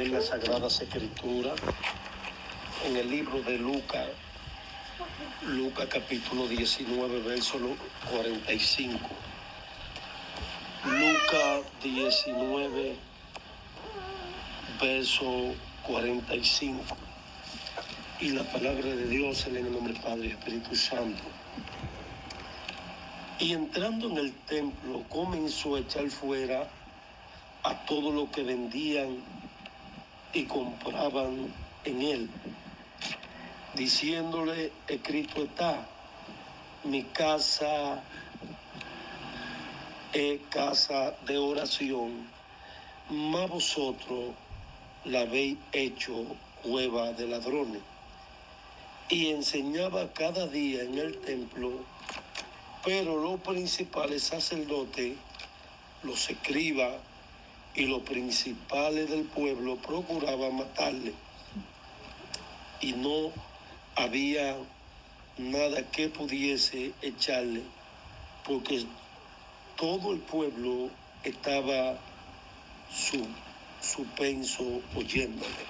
En las Sagradas Escrituras, en el libro de Lucas, capítulo 19, verso 45. Lucas 19, verso 45. Y la palabra de Dios en el nombre del Padre y Espíritu Santo. Y entrando en el templo, comenzó a echar fuera a todo lo que vendían y compraban en él, diciéndole: escrito está, mi casa es casa de oración, mas vosotros la habéis hecho cueva de ladrones. Y enseñaba cada día en el templo, pero los principales sacerdotes, los escribas y los principales del pueblo procuraban matarle. Y no había nada que pudiese echarle, porque todo el pueblo estaba suspenso oyéndole.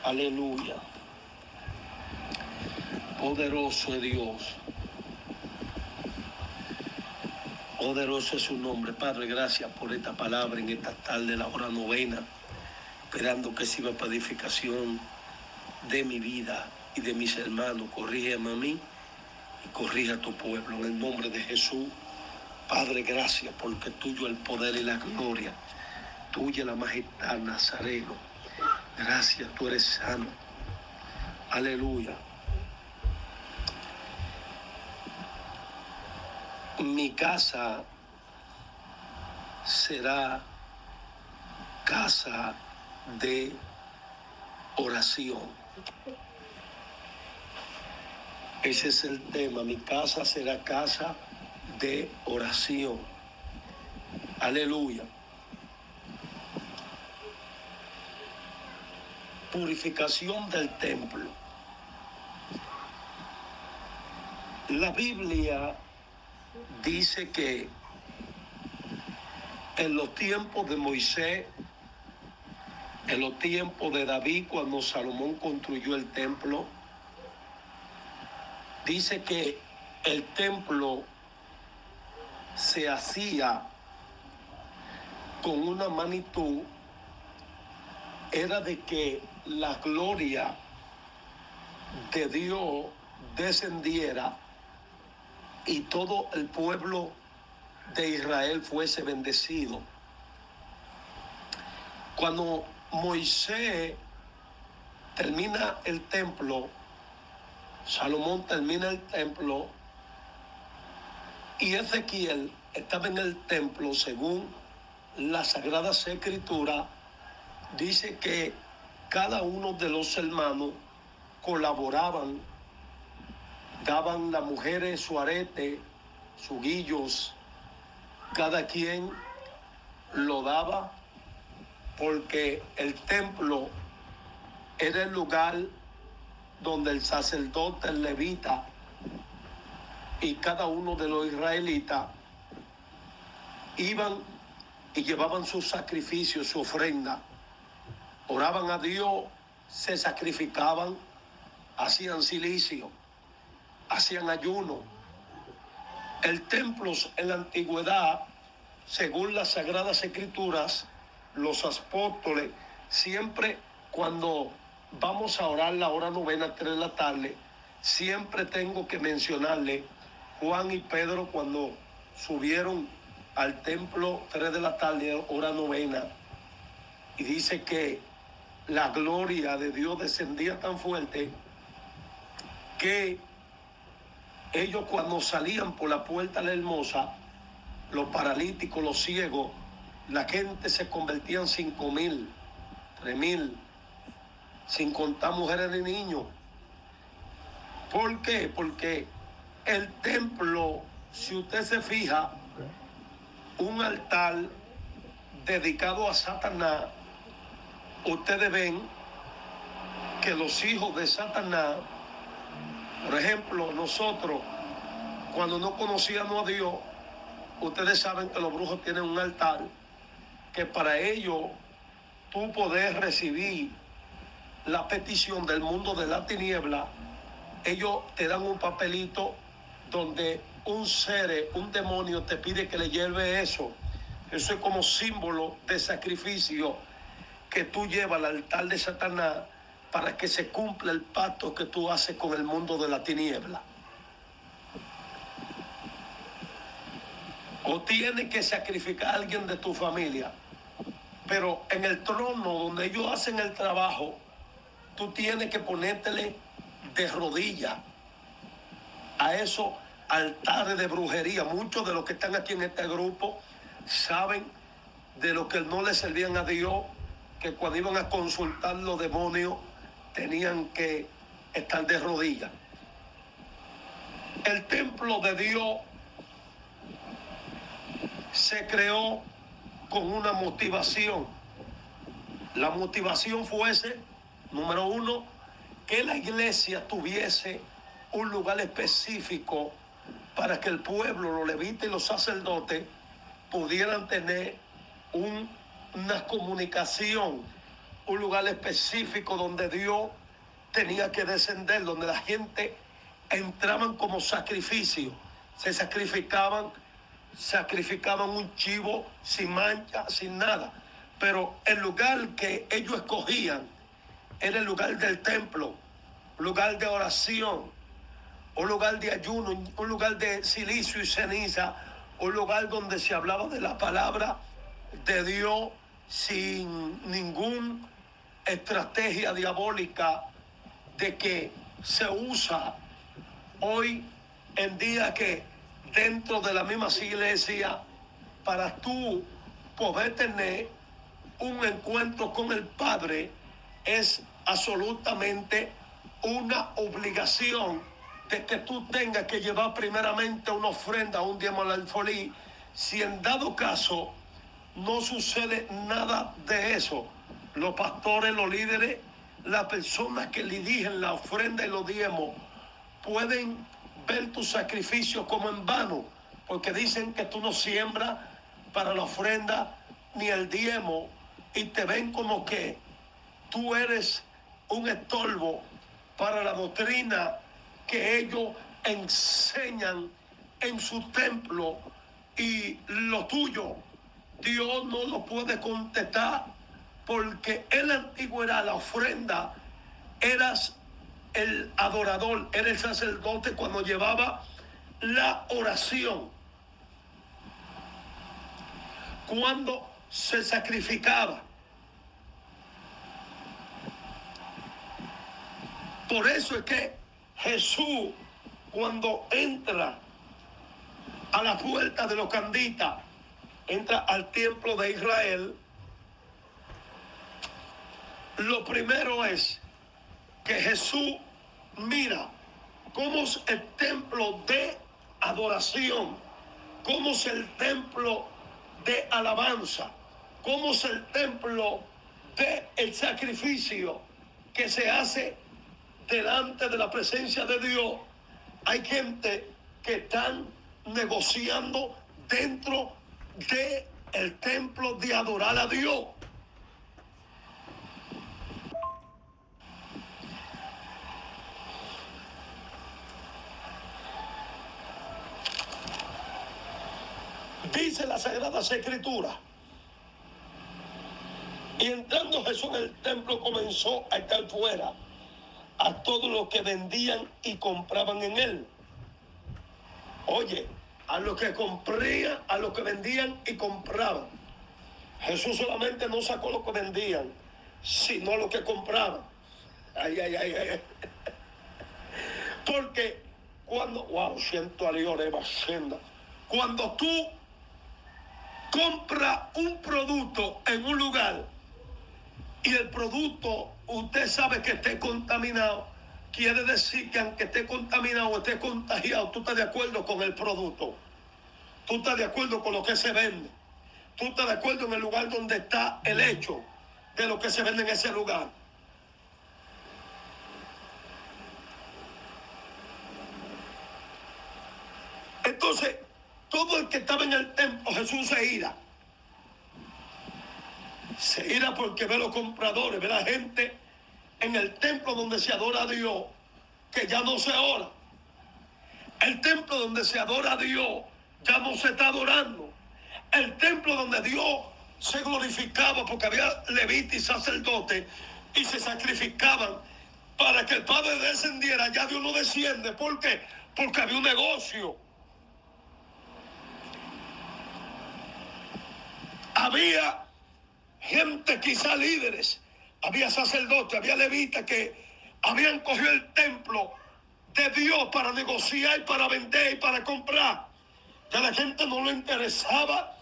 Aleluya. Poderoso es Dios. Poderoso es su nombre. Padre, gracias por esta palabra en esta tarde, la hora novena, esperando que sirva para edificación de mi vida y de mis hermanos. Corrígeme a mí y corrija a tu pueblo. En el nombre de Jesús, Padre, gracias porque tuyo el poder y la gloria, tuya la majestad, Nazareno. Gracias, tú eres sano. Aleluya. Mi casa será casa de oración. Ese es el tema. Mi casa será casa de oración. Aleluya. Purificación del templo. La Biblia dice que en los tiempos de Moisés, en los tiempos de David, cuando Salomón construyó el templo, dice que el templo se hacía con una magnitud, era de que la gloria de Dios descendiera y todo el pueblo de Israel fuese bendecido. Cuando Moisés termina el templo, Salomón termina el templo, y Ezequiel estaba en el templo, según las Sagradas Escrituras, dice que cada uno de los hermanos colaboraban, daban las mujeres su arete, sus guillos, cada quien lo daba, porque el templo era el lugar donde el sacerdote, el levita y cada uno de los israelitas iban y llevaban sus sacrificios, su ofrenda, oraban a Dios, se sacrificaban, hacían silicio, hacían ayuno. El templo en la antigüedad, según las Sagradas Escrituras, los apóstoles, siempre cuando vamos a orar la hora novena, 3 de la tarde, siempre tengo que mencionarle Juan y Pedro cuando subieron al templo 3 de la tarde, hora novena, y dice que la gloria de Dios descendía tan fuerte que ellos, cuando salían por la puerta de la Hermosa, los paralíticos, los ciegos, la gente se convertían 5,000, 3,000, sin contar mujeres y niños. ¿Por qué? Porque el templo, si usted se fija, un altar dedicado a Satanás, ustedes ven que los hijos de Satanás, por ejemplo, nosotros, cuando no conocíamos a Dios, ustedes saben que los brujos tienen un altar que para ellos tú poder recibir la petición del mundo de la tiniebla, ellos te dan un papelito donde un demonio te pide que le lleve eso. Eso es como símbolo de sacrificio que tú llevas al altar de Satanás para que se cumpla el pacto que tú haces con el mundo de la tiniebla. O tienes que sacrificar a alguien de tu familia, pero en el trono donde ellos hacen el trabajo, tú tienes que ponértele de rodillas a esos altares de brujería. Muchos de los que están aquí en este grupo saben de lo que no le servían a Dios, que cuando iban a consultar los demonios tenían que estar de rodillas. El templo de Dios se creó con una motivación. La motivación fuese, número uno, que la iglesia tuviese un lugar específico para que el pueblo, los levitas y los sacerdotes pudieran tener una comunicación, un lugar específico donde Dios tenía que descender, donde la gente entraban como sacrificio, se sacrificaban un chivo sin mancha, sin nada, pero el lugar que ellos escogían era el lugar del templo, un lugar de oración, un lugar de ayuno, un lugar de silicio y ceniza, un lugar donde se hablaba de la palabra de Dios sin ninguna estrategia diabólica de que se usa hoy en día, que dentro de la misma iglesia, para tú poder tener un encuentro con el Padre, es absolutamente una obligación de que tú tengas que llevar primeramente una ofrenda, un diezmo al alfolí. Si en dado caso no sucede nada de eso, los pastores, los líderes, las personas que le dirigen la ofrenda y los diezmos pueden ver tu sacrificio como en vano, porque dicen que tú no siembras para la ofrenda ni el diezmo, y te ven como que tú eres un estorbo para la doctrina que ellos enseñan en su templo, y lo tuyo Dios no lo puede contestar, porque en la antigüedad la ofrenda eras el adorador, era el sacerdote cuando llevaba la oración, cuando se sacrificaba. Por eso es que Jesús, cuando entra a la puerta de los canditas, entra al templo de Israel, lo primero es que Jesús mira cómo es el templo de adoración, cómo es el templo de alabanza, cómo es el templo de el sacrificio que se hace delante de la presencia de Dios. Hay gente que están negociando dentro de el templo de adorar a Dios. Dice la Sagrada Escritura: y entrando Jesús en el templo, comenzó a echar fuera a todos los que vendían y compraban en él. Oye, a los que comprían, a los que vendían y compraban. Jesús solamente no sacó los que vendían, sino los que compraban. Ay, ay, ay, ay. Porque cuando, cuando tú compras un producto en un lugar y el producto usted sabe que esté contaminado, quiere decir que aunque esté contaminado o esté contagiado, tú estás de acuerdo con el producto, tú estás de acuerdo con lo que se vende, tú estás de acuerdo en el lugar donde está el hecho de lo que se vende en ese lugar. Entonces, todo el que estaba en el templo, Jesús se ira Se ira porque ve los compradores, ve la gente en el templo donde se adora a Dios, que ya no se ora. El templo donde se adora a Dios ya no se está adorando. El templo donde Dios se glorificaba porque había levitas y sacerdotes y se sacrificaban para que el Padre descendiera, ya Dios no desciende. ¿Por qué? Porque había un negocio. Había gente, quizá líderes, había sacerdotes, había levitas que habían cogido el templo de Dios para negociar, para vender y para comprar. Ya a la gente no le interesaba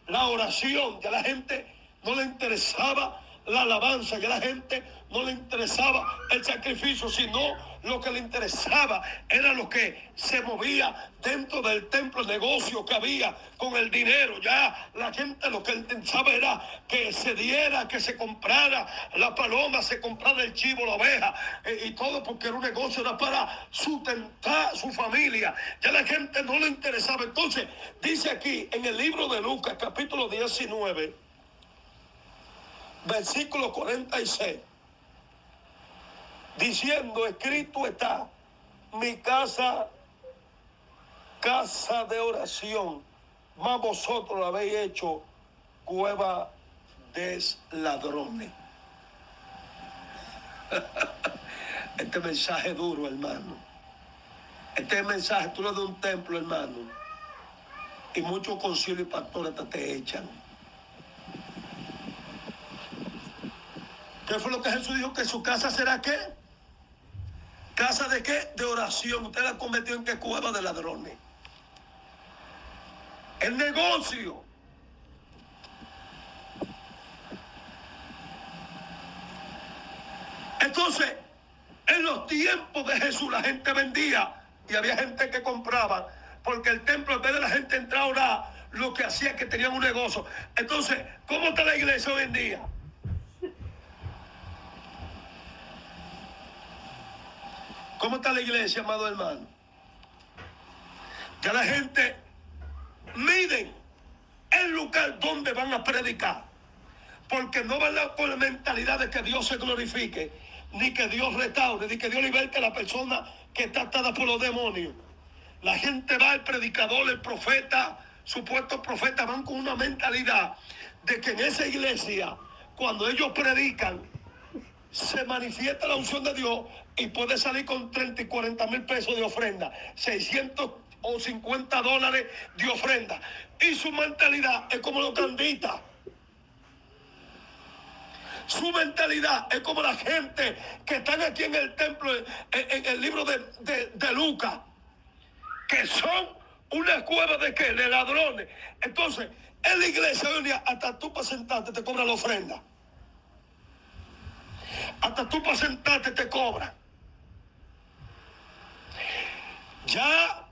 la oración, ya a la gente no le interesaba la alabanza, ya a la gente no le interesaba el sacrificio, sino lo que le interesaba era lo que se movía dentro del templo, el negocio que había con el dinero. Ya la gente lo que pensaba era que se diera, que se comprara la paloma, se comprara el chivo, la oveja, y todo porque era un negocio, era para sustentar su familia. Ya la gente no le interesaba. Entonces dice aquí en el libro de Lucas, capítulo 19, versículo 46, diciendo: escrito está, mi casa, casa de oración, mas vosotros la habéis hecho cueva de ladrones. Este mensaje es duro, hermano. Este mensaje, tú le das un templo, hermano, y muchos concilios y pastores te echan. ¿Qué fue lo que Jesús dijo? Que su casa será ¿qué? ¿Casa de qué? De oración. Usted la convirtió en qué? Cueva de ladrones. El negocio. Entonces, en los tiempos de Jesús la gente vendía y había gente que compraba, porque el templo, en vez de la gente entrar a orar, lo que hacía es que tenían un negocio. Entonces, ¿cómo está la iglesia hoy en día? ¿Cómo está la iglesia, amado hermano? Ya la gente miden el lugar donde van a predicar, porque no van con la mentalidad de que Dios se glorifique, ni que Dios restaure, ni que Dios liberte a la persona que está atada por los demonios. La gente va, el predicador, el profeta, supuestos profetas, van con una mentalidad de que en esa iglesia, cuando ellos predican, se manifiesta la unción de Dios y puede salir con 30 y 40 mil pesos de ofrenda, 600 o 50 dólares de ofrenda. Y su mentalidad es como los candistas. Su mentalidad es como la gente que están aquí en el templo, en el libro de Lucas, que son una cueva de ¿qué? De ladrones. Entonces, en la iglesia hoy en día, hasta tú para sentarte te cobran la ofrenda. Hasta tú para sentarte te cobran. Ya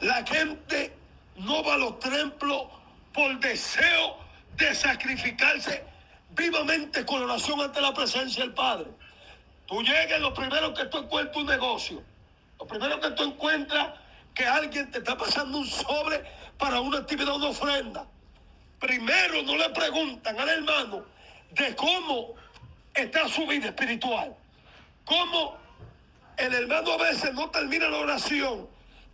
la gente no va a los templos por deseo de sacrificarse vivamente con oración ante la presencia del Padre. Tú llegas, lo primero que tú encuentras un negocio. Lo primero que tú encuentras que alguien te está pasando un sobre para una actividad, una ofrenda. Primero no le preguntan al hermano de cómo está su vida espiritual. Cómo el hermano a veces no termina la oración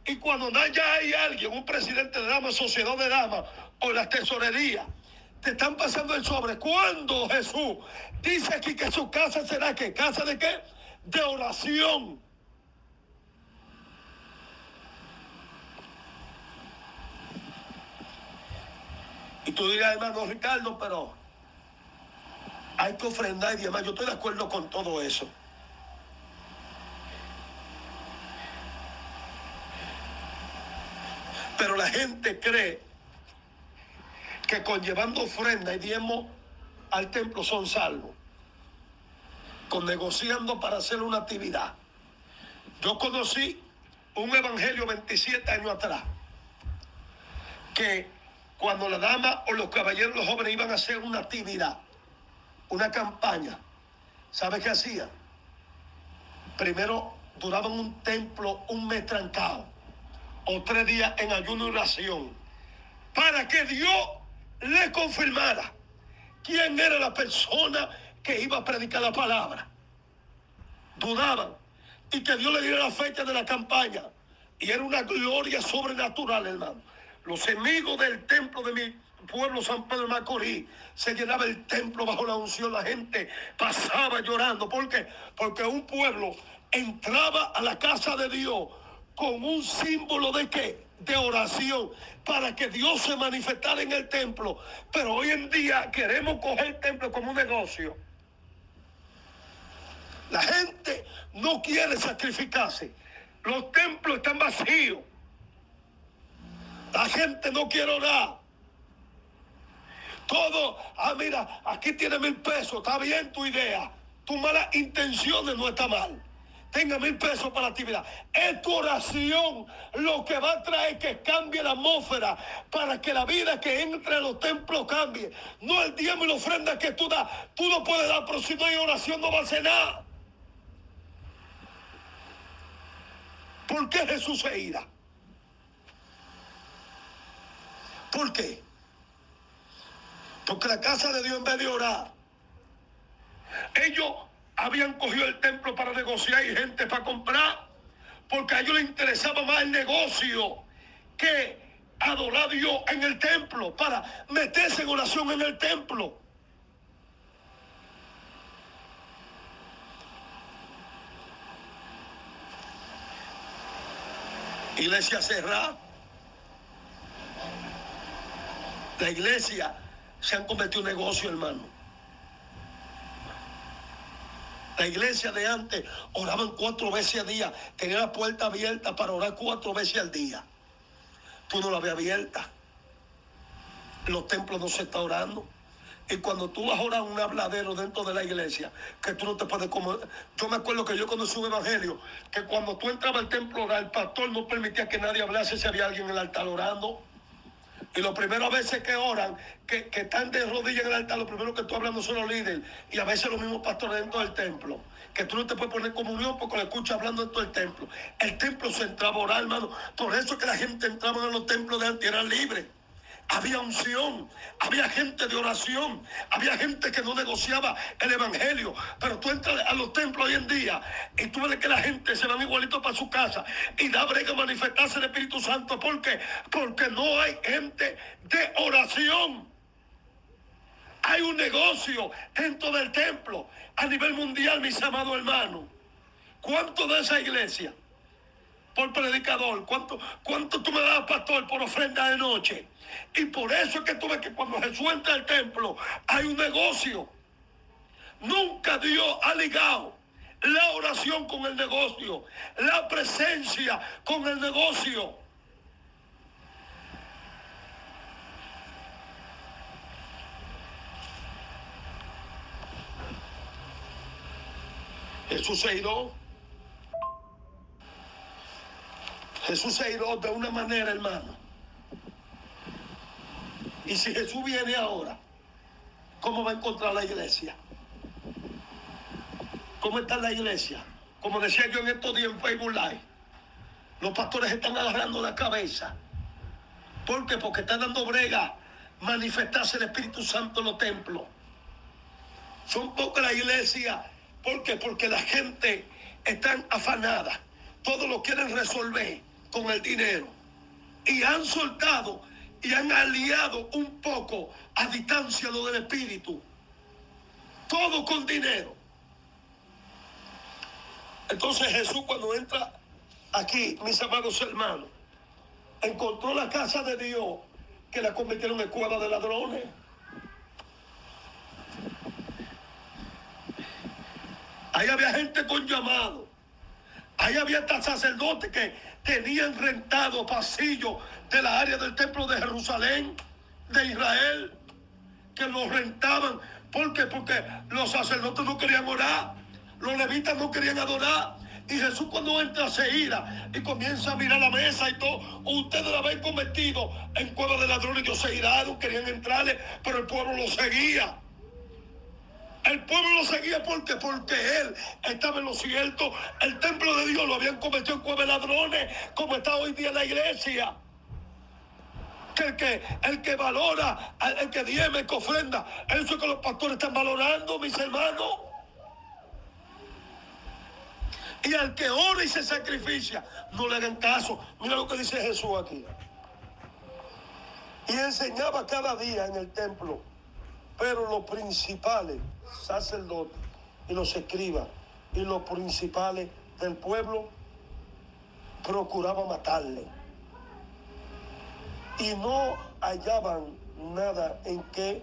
y cuando ya hay alguien, un presidente de damas, sociedad de damas o la tesorería, te están pasando el sobre. ¿Cuándo Jesús dice aquí que su casa será qué? ¿Casa de qué? De oración. Y tú dirás, hermano Ricardo, pero hay que ofrendar y demás. Yo estoy de acuerdo con todo eso. Pero la gente cree que con llevando ofrenda y diezmo al templo son salvos, con negociando para hacer una actividad. Yo conocí un evangelio 27 años atrás, que cuando la dama o los caballeros, los jóvenes iban a hacer una actividad, una campaña, ¿sabe qué hacían? Primero duraban un templo un mes trancado, o 3 días en ayuno y oración, para que Dios le confirmara quién era la persona que iba a predicar la palabra. Dudaban. Y que Dios le diera la fecha de la campaña. Y era una gloria sobrenatural, hermano. Los enemigos del templo de mi pueblo, San Pedro de Macorís, se llenaba el templo bajo la unción. La gente pasaba llorando. ¿Por qué? Porque un pueblo entraba a la casa de Dios con un símbolo de ¿qué? De oración, para que Dios se manifestara en el templo. Pero hoy en día queremos coger el templo como un negocio. La gente no quiere sacrificarse. Los templos están vacíos. La gente no quiere orar. Todo, mira, aquí tiene 1,000 pesos. Está bien tu idea. Tus malas intenciones no está mal. Tenga 1,000 pesos para la actividad. Es tu oración lo que va a traer que cambie la atmósfera, para que la vida que entre en los templos cambie. No el diezmo y la ofrenda que tú das. Tú no puedes dar, pero si no hay oración no va a hacer nada. ¿Por qué Jesús se ira? ¿Por qué? Porque la casa de Dios, en vez de orar, ellos habían cogido el templo para negociar y gente para comprar, porque a ellos les interesaba más el negocio que adorar a Dios en el templo, para meterse en oración en el templo. Iglesia cerrada. La iglesia se han convertido en negocio, hermano. La iglesia de antes oraban 4 veces al día. Tenía la puerta abierta para orar 4 veces al día. Tú no la ves abierta. En los templos no se está orando. Y cuando tú vas a orar un habladero dentro de la iglesia, que tú no te puedes comer. Yo me acuerdo que yo conocí un evangelio, que cuando tú entrabas al templo a orar, el pastor no permitía que nadie hablase si había alguien en el altar orando. Y lo primero a veces que oran, que están de rodillas en el altar, lo primero que tú hablas no son los líderes. Y a veces los mismos pastores dentro del templo. Que tú no te puedes poner comunión porque lo escuchas hablando dentro del templo. El templo se entraba a orar, hermano. Por eso que la gente entraba en los templos de antes, eran libres. Había unción, había gente de oración, había gente que no negociaba el evangelio. Pero tú entras a los templos hoy en día y tú ves que la gente se van igualito para su casa y da brega a manifestarse el Espíritu Santo. ¿Por qué? Porque no hay gente de oración. Hay un negocio dentro del templo a nivel mundial, mis amados hermanos. ¿Cuánto de esa iglesia por predicador? ¿Cuánto tú me das, pastor, por ofrenda de noche? Y por eso es que tú ves que cuando Jesús entra al templo hay un negocio. Nunca Dios ha ligado la oración con el negocio, la presencia con el negocio. Jesús se iró. Jesús se iró de una manera, hermano. Y si Jesús viene ahora, ¿cómo va a encontrar la iglesia? ¿Cómo está la iglesia? Como decía yo en estos días en Facebook Live, los pastores están agarrando la cabeza. ¿Por qué? Porque están dando brega manifestarse el Espíritu Santo en los templos. Son pocas las iglesias. ¿Por qué? Porque la gente está afanada. Todo lo quieren resolver con el dinero. Y han soltado y han aliado un poco a distancia lo del Espíritu. Todo con dinero. Entonces Jesús, cuando entra aquí, mis amados hermanos, encontró la casa de Dios que la convirtieron en cueva de ladrones. Ahí había gente con llamado. Ahí había hasta sacerdotes que tenían rentado pasillos de la área del templo de Jerusalén, de Israel, que los rentaban. ¿Por qué? Porque los sacerdotes no querían orar, los levitas no querían adorar. Y Jesús, cuando entra, se ira y comienza a mirar la mesa y todo. Ustedes la habían convertido en cueva de ladrones. Ellos se iraron, querían entrarle, pero el pueblo lo seguía. El pueblo lo seguía porque él estaba en lo cierto. El templo de Dios lo habían convertido en cueva de ladrones, como está hoy día la iglesia. que el que valora, el que diezma, el que ofrenda, eso es que los pastores están valorando, mis hermanos. Y al que ora y se sacrifica, no le hagan caso. Mira lo que dice Jesús aquí. Y enseñaba cada día en el templo, pero los principales sacerdotes y los escribas y los principales del pueblo procuraban matarle. Y no hallaban nada en que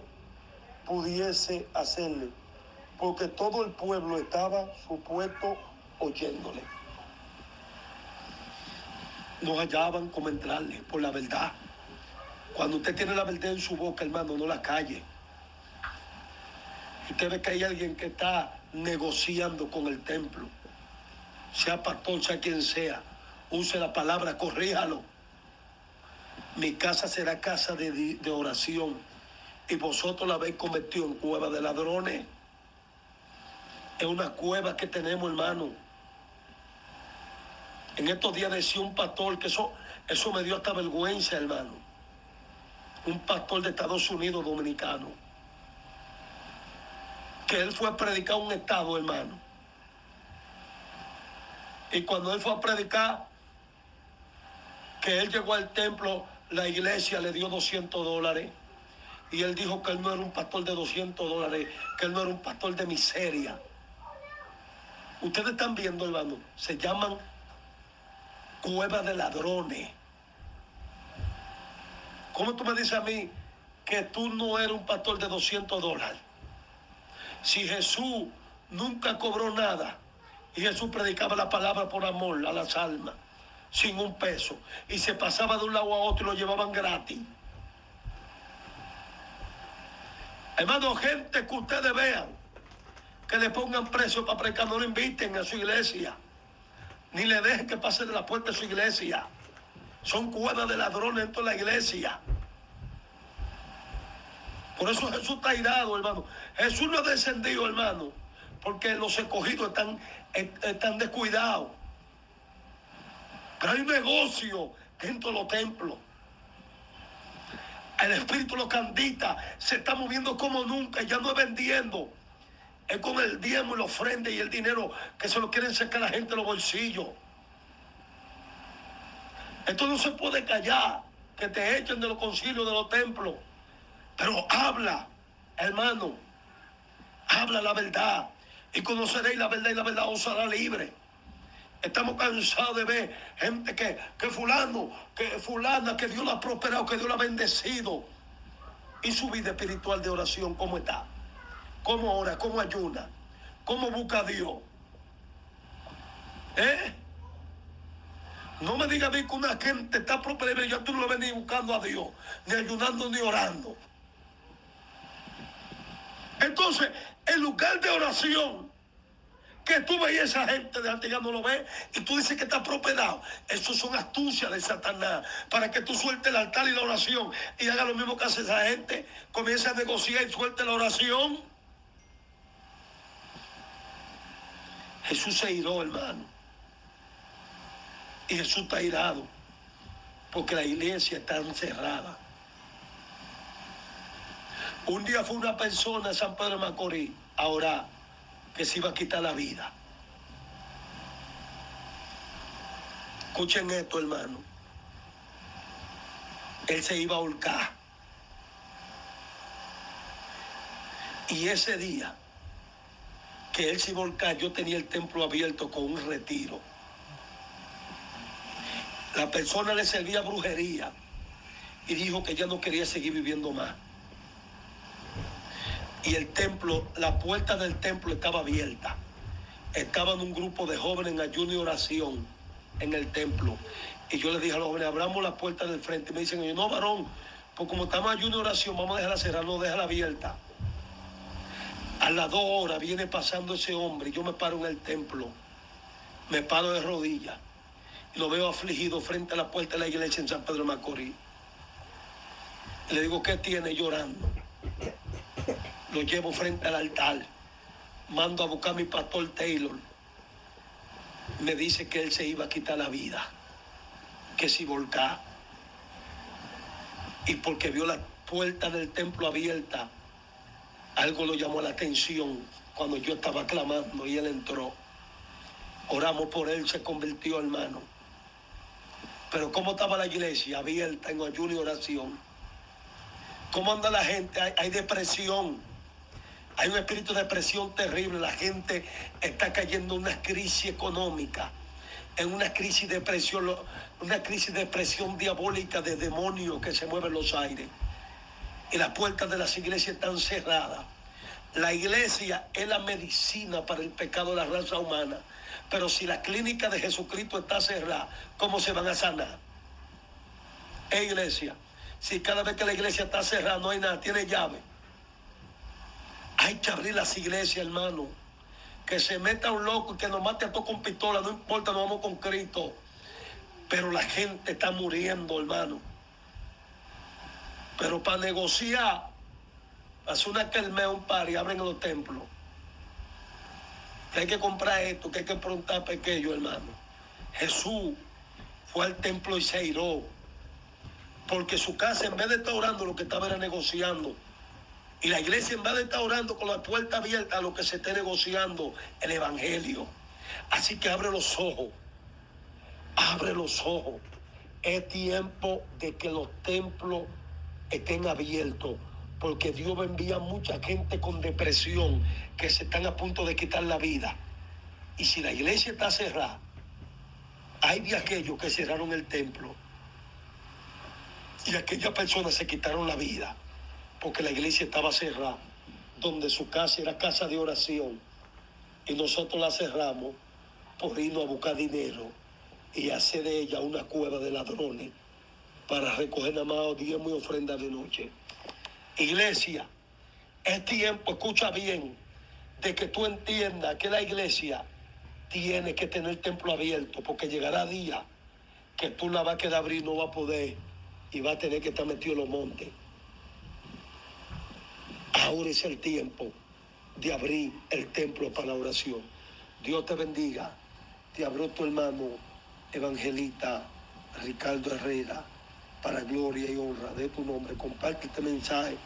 pudiese hacerle, porque todo el pueblo estaba supuesto oyéndole. No hallaban cómo entrarle por la verdad. Cuando usted tiene la verdad en su boca, hermano, no la calle. Usted ve que hay alguien que está negociando con el templo, sea pastor, sea quien sea, use la palabra, corríjalo. Mi casa será casa de oración, y vosotros la habéis convertido en cueva de ladrones. Es una cueva que tenemos, hermano. En estos días decía un pastor que eso me dio hasta vergüenza, hermano. Un pastor de Estados Unidos, dominicano, que él fue a predicar a un estado, hermano. Y cuando él fue a predicar, que él llegó al templo, la iglesia le dio $200. Y él dijo que él no era un pastor de $200, que él no era un pastor de miseria. Ustedes están viendo, hermano, se llaman cuevas de ladrones. ¿Cómo tú me dices a mí que tú no eres un pastor de $200? Si Jesús nunca cobró nada, y Jesús predicaba la palabra por amor a las almas, sin un peso, y se pasaba de un lado a otro y lo llevaban gratis. Hermano, gente que ustedes vean que le pongan precio para predicar, no lo inviten a su iglesia, ni le dejen que pase de la puerta de su iglesia. Son cuevas de ladrones dentro de la iglesia. Por eso Jesús está airado, hermano. Jesús no ha descendido, hermano, porque los escogidos están descuidados. Pero hay un negocio dentro de los templos. El espíritu de los canditas se está moviendo como nunca. Ya no es vendiendo, es con el diezmo y la ofrenda y el dinero que se lo quieren sacar a la gente de los bolsillos. Esto no se puede callar, que te echen de los concilios de los templos. Pero habla, hermano, habla la verdad, y conoceréis la verdad, y la verdad os hará libre. Estamos cansados de ver gente que fulana, que Dios la ha prosperado, que Dios la ha bendecido. Y su vida espiritual de oración, ¿cómo está? ¿Cómo ora? ¿Cómo ayuna? ¿Cómo busca a Dios? No me diga a mí que una gente está prosperando y ya tú no lo ves ni buscando a Dios, ni ayunando, ni orando. Entonces, el lugar de oración que tú veías esa gente de antes ya no lo ves, y tú dices que está prosperado. Eso son astucias de Satanás para que tú sueltes el altar y la oración y haga lo mismo que hace esa gente. Comienza a negociar y suelte la oración. Jesús se iró, hermano. Y Jesús está irado porque la iglesia está encerrada. Un día fue una persona en San Pedro de Macorís a orar que se iba a quitar la vida. Escuchen esto, hermano. Él se iba a ahorcar. Y ese día que él se iba a ahorcar, yo tenía el templo abierto con un retiro. La persona le servía brujería y dijo que ya no quería seguir viviendo más. Y el templo, la puerta del templo estaba abierta. Estaban un grupo de jóvenes en ayuno y oración en el templo. Y yo les dije a los jóvenes, abramos la puerta del frente. Y me dicen, no, varón, pues como estamos en ayuno y oración, vamos a dejarla cerrada, no, déjala abierta. A las 2 horas viene pasando ese hombre y yo me paro en el templo. Me paro de rodillas y lo veo afligido frente a la puerta de la iglesia en San Pedro de Macorís. Y le digo, ¿qué tiene? Llorando. Lo llevo frente al altar. Mando a buscar a mi pastor Taylor. Me dice que él se iba a quitar la vida, que si volcaba. y porque vio la puerta del templo abierta, algo lo llamó la atención cuando yo estaba clamando y él entró. Oramos por él, se convirtió, hermano. Pero ¿cómo estaba la iglesia? Abierta en ayuno y oración. ¿Cómo anda la gente? Hay depresión. Hay un espíritu de depresión terrible. La gente está cayendo en una crisis económica, en una crisis de depresión, una crisis de depresión diabólica de demonios que se mueven los aires. Y las puertas de las iglesias están cerradas. La iglesia es la medicina para el pecado de la raza humana. Pero si la clínica de Jesucristo está cerrada, ¿cómo se van a sanar? Iglesia, si cada vez que la iglesia está cerrada no hay nada, tiene llave. Hay que abrir las iglesias, hermano. Que se meta un loco y que nos mate a todos con pistola, no importa, nos vamos con Cristo. Pero la gente está muriendo, hermano. Pero para negociar, hace una kermés, un par y abren los templos. Que hay que comprar esto, que hay que preguntar pequeño, hermano. Jesús fue al templo y se airó. Porque su casa, en vez de estar orando, lo que estaba era negociando. Y la iglesia, en vez de estar orando con la puerta abierta, lo que se esté negociando, el evangelio. Así que abre los ojos. Abre los ojos. Es tiempo de que los templos estén abiertos. Porque Dios va a enviar mucha gente con depresión que se están a punto de quitar la vida. Y si la iglesia está cerrada, hay de aquellos que cerraron el templo. Y aquellas personas se quitaron la vida porque la iglesia estaba cerrada, donde su casa era casa de oración. Y nosotros la cerramos por irnos a buscar dinero y hacer de ella una cueva de ladrones para recoger nada más diezmo y ofrenda de noche. Iglesia, es tiempo, escucha bien, de que tú entiendas que la iglesia tiene que tener el templo abierto, porque llegará día que tú la vas a quedar abrir, no va a poder, y va a tener que estar metido en los montes. Ahora es el tiempo de abrir el templo para la oración. Dios te bendiga. Te habló tu hermano evangelista Ricardo Herrera, para gloria y honra de tu nombre. Comparte este mensaje,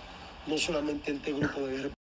no solamente en este grupo de